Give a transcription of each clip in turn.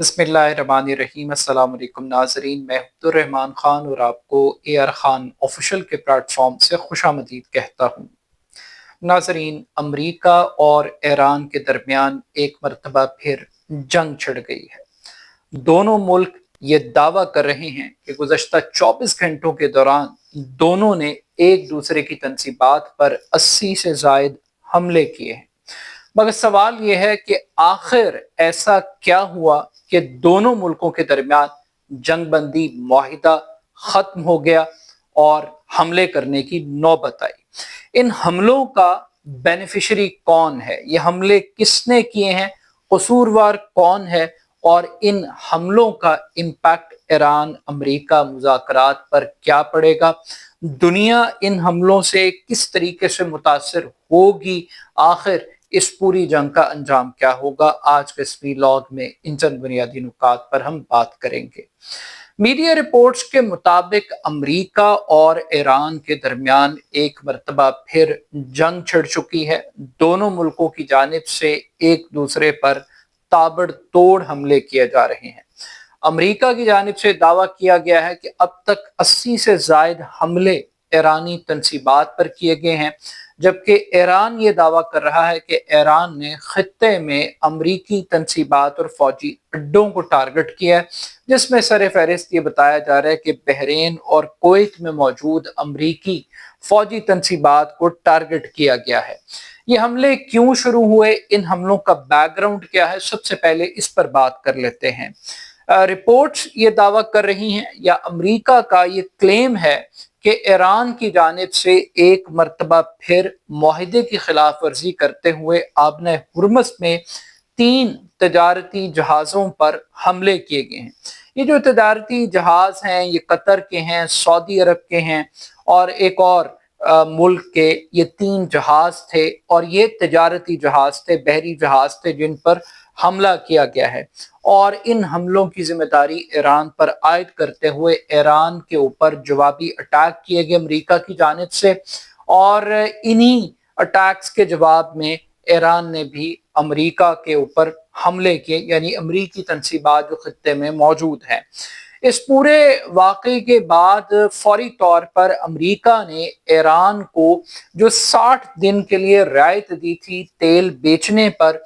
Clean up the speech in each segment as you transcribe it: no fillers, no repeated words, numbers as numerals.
बिस्मिल्लाहिर्रहमानिर्रहीम। अस्सलाम वालेकुम नाज़रीन, मैं अब्दुर्रहमान ख़ान और आपको AR ख़ान ऑफिशियल के प्लेटफॉर्म से खुशामदीद कहता हूँ। नाज़रीन, अमरीका और ईरान के दरमियान एक मरतबा फिर जंग छिड़ गई है। दोनों मुल्क ये दावा कर रहे हैं कि गुज़श्ता 24 घंटों के दौरान दोनों ने एक दूसरे की तनसीबात पर 80 से ज़ायद हमले किए हैं। मगर सवाल यह है कि आखिर ऐसा क्या हुआ कि दोनों मुल्कों के दरमियान जंग बंदी मुआहिदा खत्म हो गया और हमले करने की नौबत आई। इन हमलों का बेनिफिशरी कौन है, ये हमले किसने किए हैं, कसूरवार कौन है और इन हमलों का इम्पैक्ट ईरान अमेरिका मुज़ाकरात पर क्या पड़ेगा, दुनिया इन हमलों से किस तरीके से मुतासर होगी, आखिर इस पूरी जंग का अंजाम क्या होगा। आज के इस व्लॉग में इन चंद बुनियादी नुकात पर हम बात करेंगे। मीडिया रिपोर्ट्स के मुताबिक अमेरिका और ईरान के दरमियान एक मरतबा फिर जंग छिड़ चुकी है। दोनों मुल्कों की जानिब से एक दूसरे पर ताबड़तोड़ हमले किए जा रहे हैं। अमेरिका की जानिब से दावा किया गया है कि अब तक 80 से ज़ायद हमले ईरानी तनसीबात पर किए गए हैं, जबकि ईरान ये दावा कर रहा है कि ईरान ने खित्ते में अमरीकी तनसीबात और फौजी अड्डों को टारगेट किया है, जिसमें सर फहरिस्त ये बताया जा रहा है कि बहरीन और कुवैत में मौजूद अमरीकी फौजी तनसीबात को टारगेट किया गया है। ये हमले क्यों शुरू हुए, इन हमलों का बैकग्राउंड क्या है, सबसे पहले इस पर बात कर लेते हैं। रिपोर्ट्स ये दावा कर रही हैं या अमेरिका का ये क्लेम है कि ईरान की जानिब से एक मरतबा फिर मुआहिदे की खिलाफ वर्जी करते हुए आबने हुर्मुज़ में 3 तजारती जहाज़ों पर हमले किए गए हैं। ये जो तजारती जहाज़ हैं ये कतर के हैं, सऊदी अरब के हैं और एक और मुल्क के ये 3 जहाज़ थे और ये तजारती जहाज़ थे, बहरी जहाज़ थे जिन पर हमला किया गया है और इन हमलों की जिम्मेदारी ईरान पर आयद करते हुए ईरान के ऊपर जवाबी अटैक किए गए अमेरिका की जानिब से और इन्हीं अटैक्स के जवाब में ईरान ने भी अमेरिका के ऊपर हमले किए, यानी अमेरिकी तनसीबात जो खित्ते में मौजूद हैं। इस पूरे वाक़े के बाद फौरी तौर पर अमेरिका ने ईरान को जो 60 दिन के लिए रियायत दी थी तेल बेचने पर,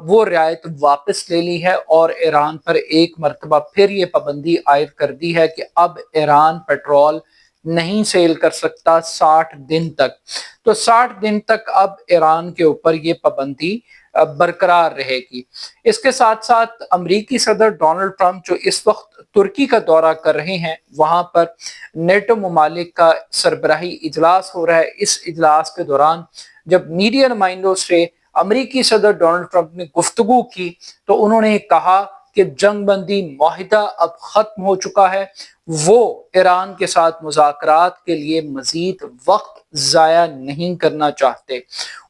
वो रियायत वापस ले ली है और ईरान पर एक मरतबा फिर ये पाबंदी आयद कर दी है कि अब ईरान पेट्रोल नहीं सेल कर सकता 60 दिन तक। तो 60 दिन तक अब ईरान के ऊपर ये पाबंदी बरकरार रहेगी। इसके साथ साथ अमेरिकी सदर डोनाल्ड ट्रंप जो इस वक्त तुर्की का दौरा कर रहे हैं, वहां पर नेटो ममालिक का सरबराही इजलास हो रहा है। इस इजलास के दौरान जब मीडिया नुमाइंदों से अमेरिकी सदर डोनाल्ड ट्रंप ने गुफ्तगू की तो उन्होंने कहा कि जंग बंदी मुआहिदा अब खत्म हो चुका है, वो ईरान के साथ मुज़ाकरात के लिए मजीद वक्त ज़ाया नहीं करना चाहते।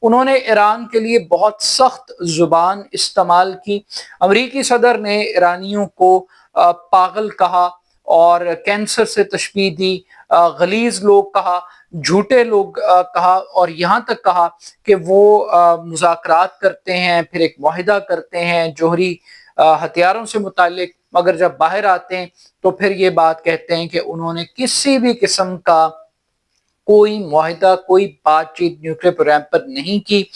उन्होंने ईरान के लिए बहुत सख्त जुबान इस्तेमाल की। अमेरिकी सदर ने ईरानियों को पागल कहा और कैंसर से तशबीह दी, गलीज लोग कहा, झूठे लोग कहा और यहाँ तक कहा कि वो मुज़ाकरात करते हैं, फिर एक मुआहिदा करते हैं जोहरी हथियारों से मुतालिक, मगर जब बाहर आते हैं तो फिर ये बात कहते हैं कि उन्होंने किसी भी किस्म का कोई मुआहिदा, कोई बातचीत न्यूक्लियर प्रोग्राम पर नहीं की।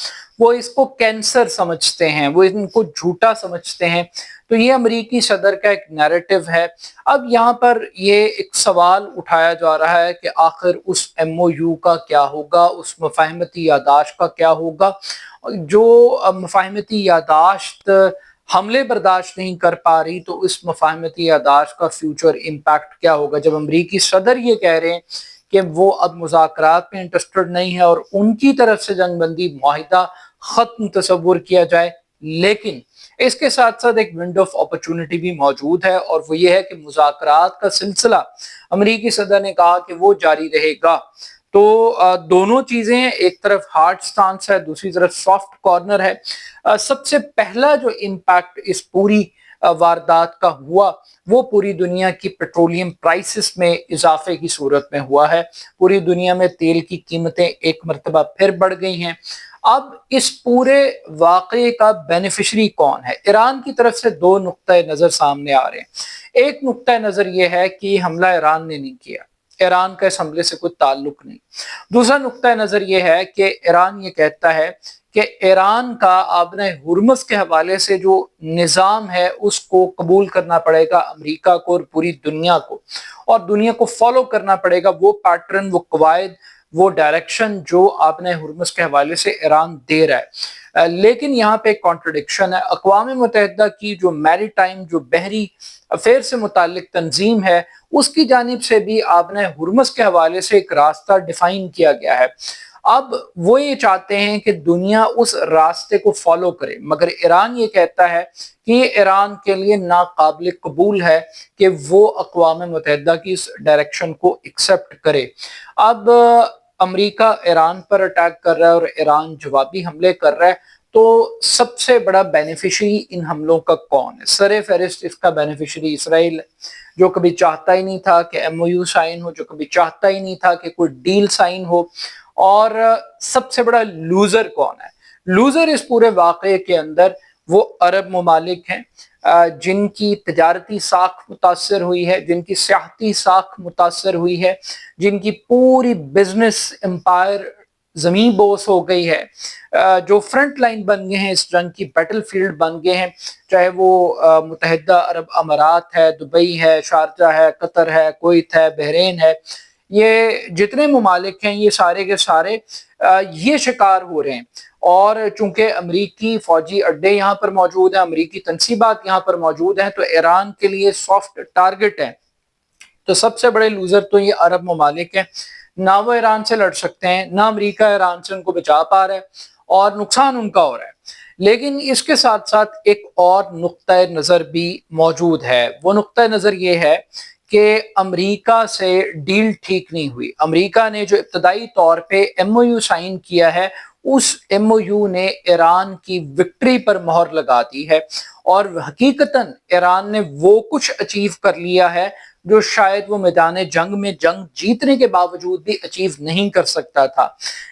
वो इसको कैंसर समझते हैं, वो इनको झूठा समझते हैं। तो ये अमेरिकी सदर का एक नैरेटिव है। अब यहाँ पर ये एक सवाल उठाया जा रहा है कि आखिर उस MOU का क्या होगा, उस मुफाहमती यादाश्त का क्या होगा। जो मुफाहमती यादाश्त हमले बर्दाश्त नहीं कर पा रही, तो इस मुफाहमती यादाश्त का फ्यूचर इम्पैक्ट क्या होगा। जब अमेरिकी सदर ये कह रहे हैं कि वो अब मुज़ाकरात में इंटरेस्टेड नहीं है और उनकी तरफ से जंग बंदी मुआहिदा खत्म तस्वुर किया जाए, लेकिन इसके साथ साथ एक विंडो ऑफ अपॉर्चुनिटी भी मौजूद है और वो ये है कि मुज़ाकरात का सिलसिला अमेरिकी सदर ने कहा कि वो जारी रहेगा। तो दोनों चीजें, एक तरफ हार्ड स्टांस है, दूसरी तरफ सॉफ्ट कॉर्नर है। सबसे पहला जो इम्पैक्ट इस पूरी वारदात का हुआ वो पूरी दुनिया की पेट्रोलियम प्राइसेस में इजाफे की सूरत में हुआ है। पूरी दुनिया में तेल की कीमतें एक मरतबा फिर बढ़ गई हैं। اب اس پورے واقعے کا بینیفیشری کون ہے؟ ایران کی طرف سے دو نقطۂ نظر سامنے آ رہے ہیں۔ ایک نقطۂ نظر یہ ہے کہ حملہ ایران نے نہیں کیا، ایران کا اس حملے سے کوئی تعلق نہیں۔ دوسرا نقطۂ نظر یہ ہے کہ ایران یہ کہتا ہے کہ ایران کا آبنۂ ہرمز کے حوالے سے جو نظام ہے اس کو قبول کرنا پڑے گا امریکہ کو اور پوری دنیا کو، اور دنیا کو فالو کرنا پڑے گا وہ پیٹرن، وہ قواعد، وہ ڈائریکشن جو آبنۂ ہرمز کے حوالے سے ایران دے رہا ہے۔ لیکن یہاں پہ ایک کانٹرڈکشن ہے۔ اقوام متحدہ کی جو میری ٹائم، جو بحری افیئر سے متعلق تنظیم ہے، اس کی جانب سے بھی آبنۂ ہرمز کے حوالے سے ایک راستہ ڈیفائن کیا گیا ہے۔ اب وہ یہ چاہتے ہیں کہ دنیا اس راستے کو فالو کرے، مگر ایران یہ کہتا ہے کہ یہ ایران کے لیے ناقابل قبول ہے کہ وہ اقوام متحدہ کی اس ڈائریکشن کو ایکسپٹ کرے۔ اب امریکہ ایران پر اٹیک کر رہا ہے اور ایران جوابی حملے کر رہا ہے، تو سب سے بڑا بینیفیشری ان حملوں کا کون ہے؟ سر فہرست اس کا بینیفیشری اسرائیل ہے، جو کبھی چاہتا ہی نہیں تھا کہ ایم او یو سائن ہو، جو کبھی چاہتا ہی نہیں تھا کہ کوئی ڈیل سائن ہو۔ اور سب سے بڑا لوزر کون ہے؟ لوزر اس پورے واقعے کے اندر وہ عرب ممالک ہیں جن کی تجارتی ساکھ متاثر ہوئی ہے، جن کی سیاحتی ساکھ متاثر ہوئی ہے، جن کی پوری بزنس امپائر زمین بوس ہو گئی ہے، جو فرنٹ لائن بن گئے ہیں، اس جنگ کی بیٹل فیلڈ بن گئے ہیں، چاہے وہ متحدہ عرب امارات ہے، دبئی ہے، شارجہ ہے، قطر ہے، کویت ہے، بحرین ہے، یہ جتنے ممالک ہیں یہ سارے کے سارے یہ شکار ہو رہے ہیں۔ اور چونکہ امریکی فوجی اڈے یہاں پر موجود ہیں، امریکی تنصیبات یہاں پر موجود ہیں، تو ایران کے لیے سافٹ ٹارگٹ ہے۔ تو سب سے بڑے لوزر تو یہ عرب ممالک ہیں، نہ وہ ایران سے لڑ سکتے ہیں، نہ امریکہ ایران سے ان کو بچا پا رہا ہے، اور نقصان ان کا ہو رہا ہے۔ لیکن اس کے ساتھ ساتھ ایک اور نقطۂ نظر بھی موجود ہے۔ وہ نقطۂ نظر یہ ہے کہ امریکہ سے ڈیل ٹھیک نہیں ہوئی۔ امریکہ نے جو ابتدائی طور پہ ایم او یو سائن کیا ہے، اس ایم او یو نے ایران کی وکٹری پر مہر لگا دی ہے، اور حقیقتاً ایران نے وہ کچھ اچیو کر لیا ہے جو شاید وہ میدان جنگ میں جنگ جیتنے کے باوجود بھی اچیو نہیں کر سکتا تھا۔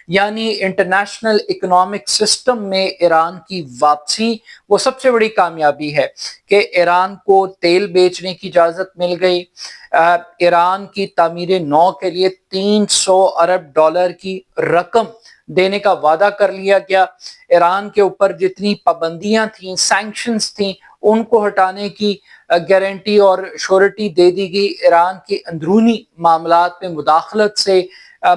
یعنی انٹرنیشنل اکنامک سسٹم میں ایران کی واپسی وہ سب سے بڑی کامیابی ہے کہ ایران کو تیل بیچنے کی اجازت مل گئی، ایران کی تعمیر نو کے لیے 300 ارب ڈالر کی رقم دینے کا وعدہ کر لیا گیا، ایران کے اوپر جتنی پابندیاں تھیں، سینکشنز تھیں، ان کو ہٹانے کی گارنٹی اور شورٹی دے دی گئی، ایران کے اندرونی معاملات میں مداخلت سے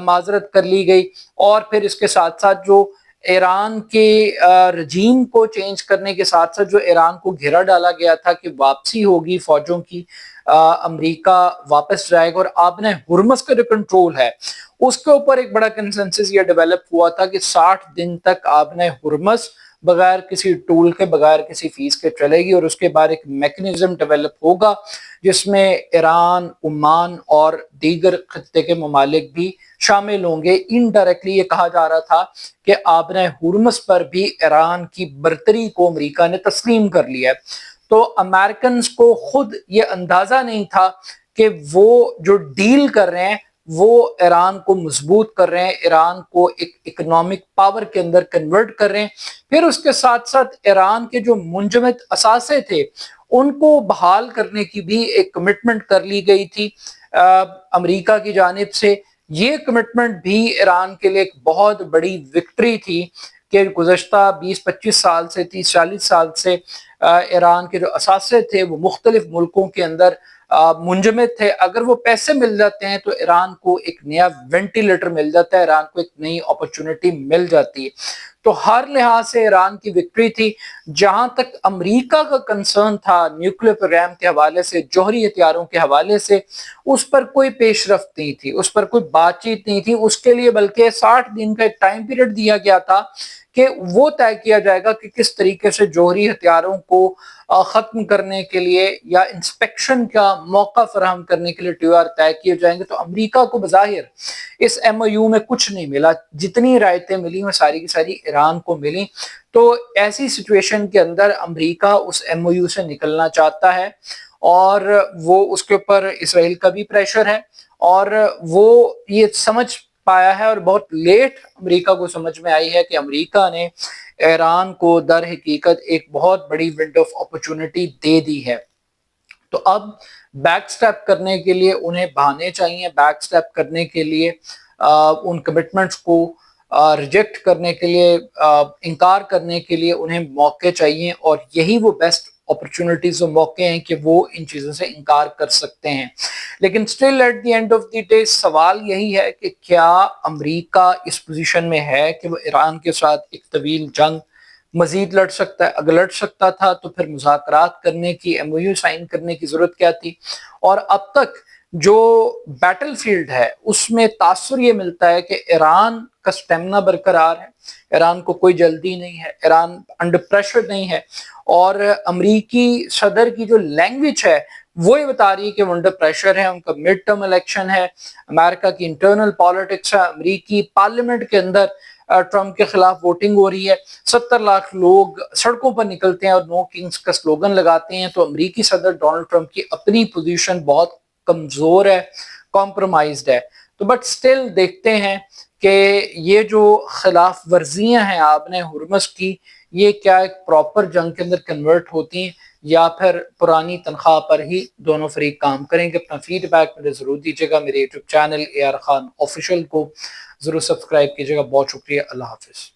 معذرت کر لی گئی، اور پھر اس کے ساتھ ساتھ جو ایران کے رجیم کو چینج کرنے کے ساتھ ساتھ جو ایران کو گھیرا ڈالا گیا تھا کہ واپسی ہوگی فوجوں کی، امریکہ واپس جائے گا، اور آبنۂ ہرمز کا جو کنٹرول ہے اس کے اوپر ایک بڑا کنسنسس یہ ڈیولپ ہوا تھا کہ 60 دن تک آبنۂ ہرمز بغیر کسی ٹول کے، بغیر کسی فیس کے چلے گی، اور اس کے بعد ایک میکنزم ڈیولپ ہوگا جس میں ایران، عمان اور دیگر خطے کے ممالک بھی شامل ہوں گے۔ انڈائریکٹلی یہ کہا جا رہا تھا کہ آبنۂ ہرمز پر بھی ایران کی برتری کو امریکہ نے تسلیم کر لیا ہے۔ تو امریکنز کو خود یہ اندازہ نہیں تھا کہ وہ جو ڈیل کر رہے ہیں وہ ایران کو مضبوط کر رہے ہیں، ایران کو ایک اکنامک پاور کے اندر کنورٹ کر رہے ہیں۔ پھر اس کے ساتھ ساتھ ایران کے جو منجمد اثاثے تھے ان کو بحال کرنے کی بھی ایک کمٹمنٹ کر لی گئی تھی امریکہ کی جانب سے۔ یہ کمٹمنٹ بھی ایران کے لیے ایک بہت بڑی وکٹری تھی کہ گزشتہ 20-25 سال سے 30-40 سال سے ایران کے جو اثاثے تھے وہ مختلف ملکوں کے اندر منجمد تھے، اگر وہ پیسے مل جاتے ہیں تو ایران کو ایک نیا وینٹیلیٹر مل جاتا ہے، ایران کو ایک نئی اپرچونٹی مل جاتی ہے۔ تو ہر لحاظ سے ایران کی وکٹری تھی۔ جہاں تک امریکہ کا کنسرن تھا نیوکلیر پروگرام کے حوالے سے، جوہری ہتھیاروں کے حوالے سے، اس پر کوئی پیش رفت نہیں تھی، اس پر کوئی بات چیت نہیں تھی، اس کے لیے بلکہ 60 دن کا ایک ٹائم پیریڈ دیا گیا تھا کہ وہ طے کیا جائے گا کہ کس طریقے سے جوہری ہتھیاروں کو ختم کرنے کے لیے یا انسپیکشن کا موقع فراہم کرنے کے لیے ٹیوار طے کیے جائیں گے۔ تو امریکہ کو بظاہر اس ایم او یو میں کچھ نہیں ملا، جتنی رعایتیں ملی وہ ساری کی ساری ایران کو ملی۔ تو ایسی سچویشن کے اندر امریکہ اس ایم او یو سے نکلنا چاہتا ہے، اور وہ اس کے اوپر اسرائیل کا بھی پریشر ہے، اور وہ یہ سمجھ पाया है और बहुत लेट अमेरिका को समझ में आई है कि अमेरिका ने ईरान को दर हकीकत एक बहुत बड़ी विंडो ऑफ अपॉर्चुनिटी दे दी है। तो अब बैक स्टेप करने के लिए उन्हें बहाने चाहिए, बैक स्टेप करने के लिए उन कमिटमेंट्स को रिजेक्ट करने के लिए, इनकार करने के लिए उन्हें मौके चाहिए, और यही वो बेस्ट अपॉर्चुनिटीज और मौके हैं कि वो इन चीज़ों से इनकार कर सकते हैं। लेकिन still at the end of the day सवाल यही है कि क्या अमेरिका इस पोजीशन में है कि वो ईरान के साथ एक तवील जंग मजीद लड़ सकता है? अगर लड़ सकता था तो फिर मुज़ाकरात करने की, एमओयू साइन करने की जरूरत क्या थी? और अब तक जो बैटल फील्ड है उसमें तासुर ये मिलता है कि ईरान का स्टेमिना बरकरार है, ईरान को कोई जल्दी नहीं है, ईरान अंडर प्रेशर नहीं है, और अमरीकी सदर की जो लैंग्वेज है वो ये बता रही है कि वो अंडर प्रेशर है। उनका मिड टर्म इलेक्शन है, अमेरिका की इंटरनल पॉलिटिक्स है, अमरीकी पार्लियामेंट के अंदर ट्रंप के खिलाफ वोटिंग हो रही है, 70 लाख लोग सड़कों पर निकलते हैं और नो किंग्स का स्लोगन लगाते हैं। तो अमरीकी सदर डोनाल्ड ट्रंप की अपनी पोजीशन बहुत कमजोर है, कॉम्प्रोमाइज्ड है। तो बट स्टिल देखते हैं कि ये जो खिलाफ वर्जियां हैं आपने हुर्मस की, ये क्या एक प्रॉपर जंग के अंदर कन्वर्ट होती हैं या फिर पुरानी तनख्वाह पर ही दोनों फरीक काम करेंगे? अपना फीडबैक मुझे जरूर दीजिएगा। मेरे YouTube channel AR Khan official को जरूर सब्सक्राइब कीजिएगा। बहुत शुक्रिया। अल्लाह हाफिज।